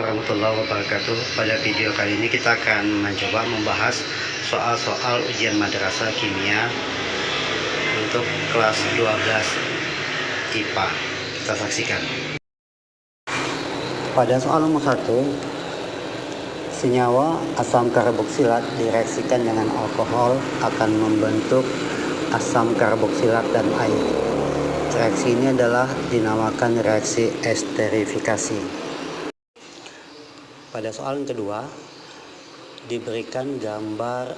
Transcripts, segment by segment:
warahmatullahi wabarakatuh. Pada video kali ini kita akan mencoba membahas soal-soal ujian madrasah kimia untuk kelas 12 IPA. Kita saksikan. Pada soal nomor 1, senyawa asam karboksilat direaksikan dengan alkohol akan membentuk asam karboksilat dan air. Reaksi ini adalah dinamakan reaksi esterifikasi. Pada soal yang kedua, diberikan gambar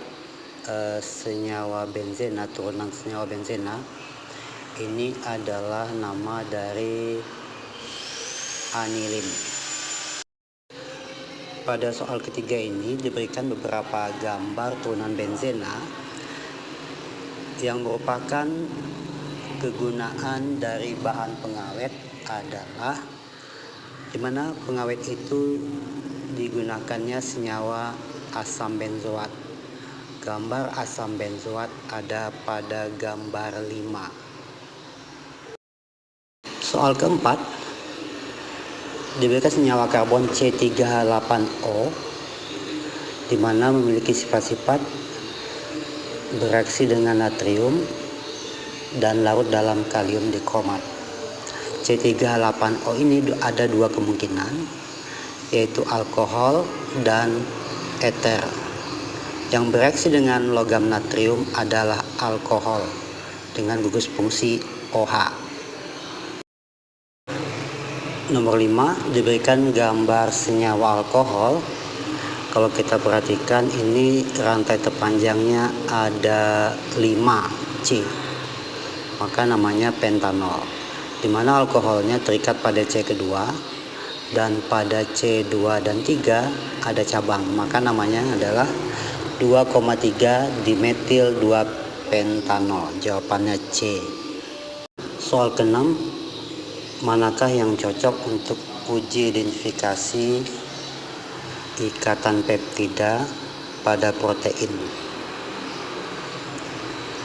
senyawa benzena, turunan senyawa benzena. Ini adalah nama dari anilin. Pada soal ketiga ini diberikan beberapa gambar turunan benzena yang merupakan kegunaan dari bahan pengawet adalah di mana pengawet itu digunakannya senyawa asam benzoat. Gambar asam benzoat ada pada gambar 5. Soal keempat, diberikan senyawa karbon C38O di mana memiliki sifat-sifat bereaksi dengan natrium dan larut dalam kalium dikromat. C38O ini ada dua kemungkinan, yaitu alkohol dan eter. Yang bereaksi dengan logam natrium adalah alkohol dengan gugus fungsi OH. Nomor 5, diberikan gambar senyawa alkohol. Kalau kita perhatikan ini rantai terpanjangnya ada 5C, maka namanya pentanol, di mana alkoholnya terikat pada C kedua, dan pada C2 dan 3 ada cabang, maka namanya adalah 2,3 dimetil 2 pentanol. Jawabannya C. Soal ke-6, manakah yang cocok untuk uji identifikasi ikatan peptida pada protein?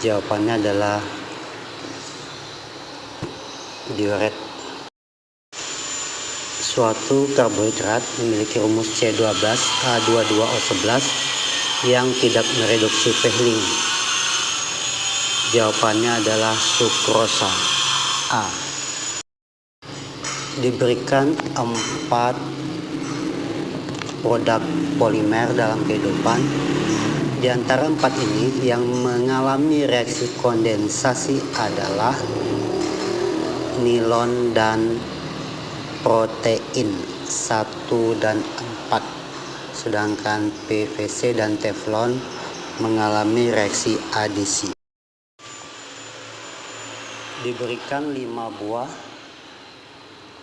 Jawabannya adalah diuret. Suatu karbohidrat memiliki rumus C12H22O11 yang tidak mereduksi Fehling. Jawabannya adalah sukrosa. A. Diberikan 4 produk polimer dalam kehidupan. Di antara 4 ini yang mengalami reaksi kondensasi adalah nilon dan protein 1 dan 4, sedangkan PVC dan teflon mengalami reaksi adisi. Diberikan 5 buah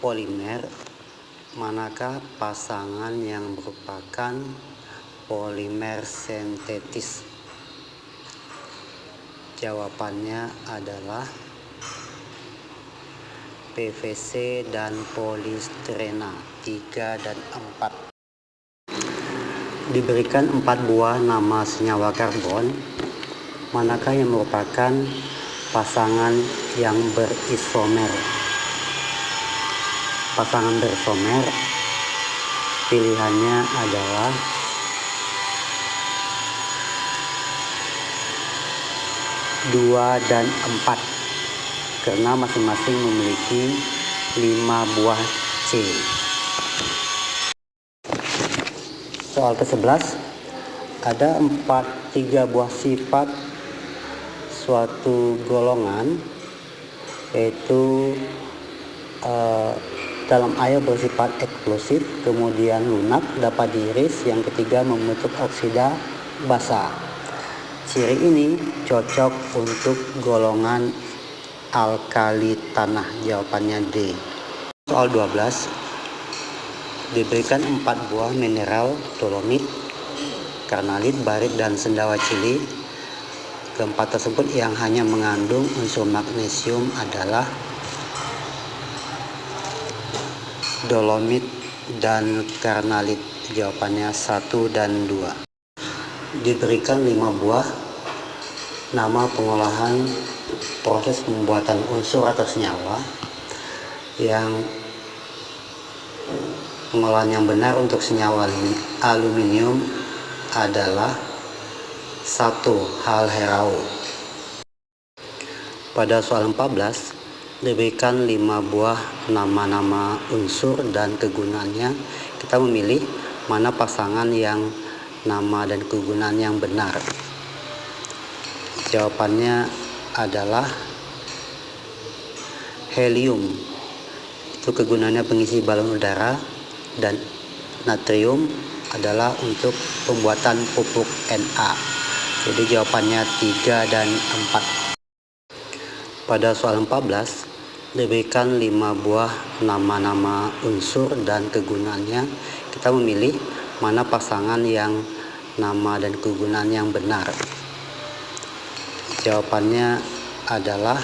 polimer, manakah pasangan yang merupakan polimer sintetis? Jawabannya adalah PVC dan polistirena 3 dan 4. Diberikan 4 buah nama senyawa karbon, manakah yang merupakan pasangan yang berisomer? Pasangan berisomer pilihannya adalah dua dan 4, karena masing-masing memiliki 5 buah C. Soal ke-11, ada 3 buah sifat suatu golongan, yaitu dalam air bersifat eksplosif, kemudian lunak, dapat diiris, yang ketiga membentuk oksida basa. Ciri ini cocok untuk golongan alkali tanah. Jawabannya D. Soal 12, diberikan 4 buah mineral dolomit, karnalit, barit, dan sendawa cili. Keempat tersebut yang hanya mengandung unsur magnesium adalah dolomit dan karnalit. Jawabannya 1 dan 2. Diberikan 5 buah nama pengolahan proses pembuatan unsur atau senyawa yang Pengolahan yang benar untuk senyawa aluminium adalah 1. Hal herau. Pada soal 14 diberikan 5 buah nama-nama unsur dan kegunaannya. Kita memilih mana pasangan yang nama dan kegunaan yang benar. Jawabannya adalah helium. Itu kegunaannya pengisi balon udara, dan natrium adalah untuk pembuatan pupuk Na. Jadi jawabannya 3 dan 4. Pada soal 14 diberikan 5 buah nama-nama unsur dan kegunaannya. Kita memilih mana pasangan yang nama dan kegunaan yang benar. Jawabannya adalah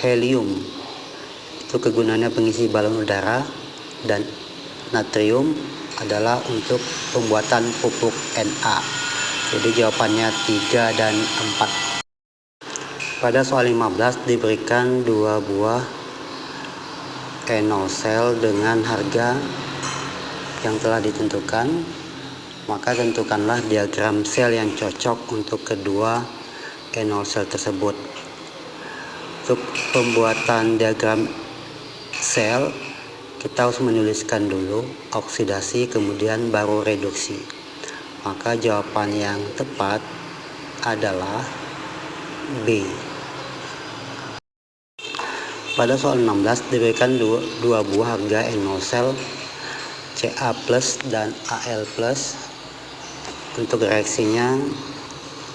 helium. Itu kegunaannya pengisi balon udara, dan natrium adalah untuk pembuatan pupuk Na. Jadi jawabannya 3 dan 4. Pada soal 15 diberikan 2 buah NO cell dengan harga yang telah ditentukan. Maka tentukanlah diagram sel yang cocok untuk kedua NO cell tersebut. Untuk pembuatan diagram sel, kita harus menuliskan dulu oksidasi, kemudian baru reduksi. Maka jawaban yang tepat adalah B. Pada soal 16 diberikan dua buah harga NO cell Ca+ dan Al+. Untuk reaksinya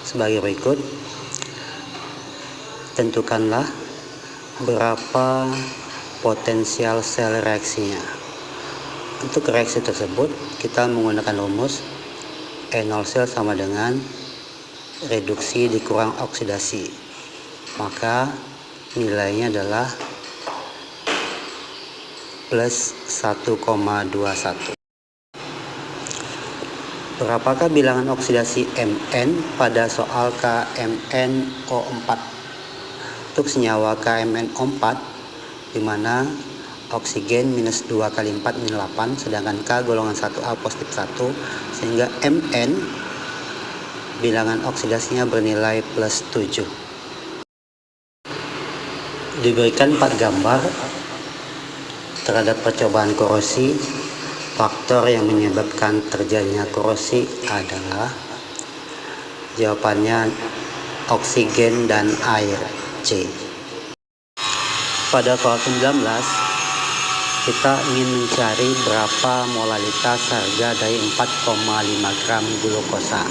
sebagai berikut. Tentukanlah berapa potensial sel reaksinya. Untuk reaksi tersebut kita menggunakan rumus NO cell sama dengan reduksi dikurang oksidasi. Maka nilainya adalah plus 1,21. Berapakah bilangan oksidasi Mn pada soal KMnO4? Untuk senyawa KMnO4, di mana oksigen minus 2 kali 4 min 8, sedangkan K golongan 1A positif 1, sehingga Mn bilangan oksidasinya bernilai plus 7. Diberikan 4 gambar terhadap percobaan korosi. Faktor yang menyebabkan terjadinya korosi adalah jawabannya oksigen dan air, C. Pada soal 19 kita ingin mencari berapa molalitas harga dari 4,5 gram glukosa.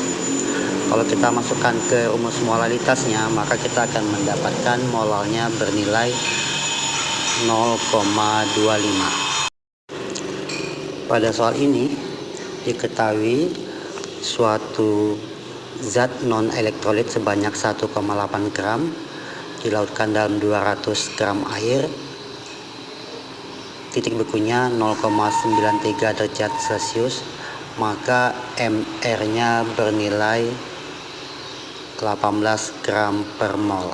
Kalau kita masukkan ke rumus molalitasnya, maka kita akan mendapatkan molalnya bernilai 0,25. Pada soal ini diketahui suatu zat non-elektrolit sebanyak 1,8 gram dilautkan dalam 200 gram air. Titik bekunya 0,93 derajat Celcius, maka MR-nya bernilai 18 gram per mol.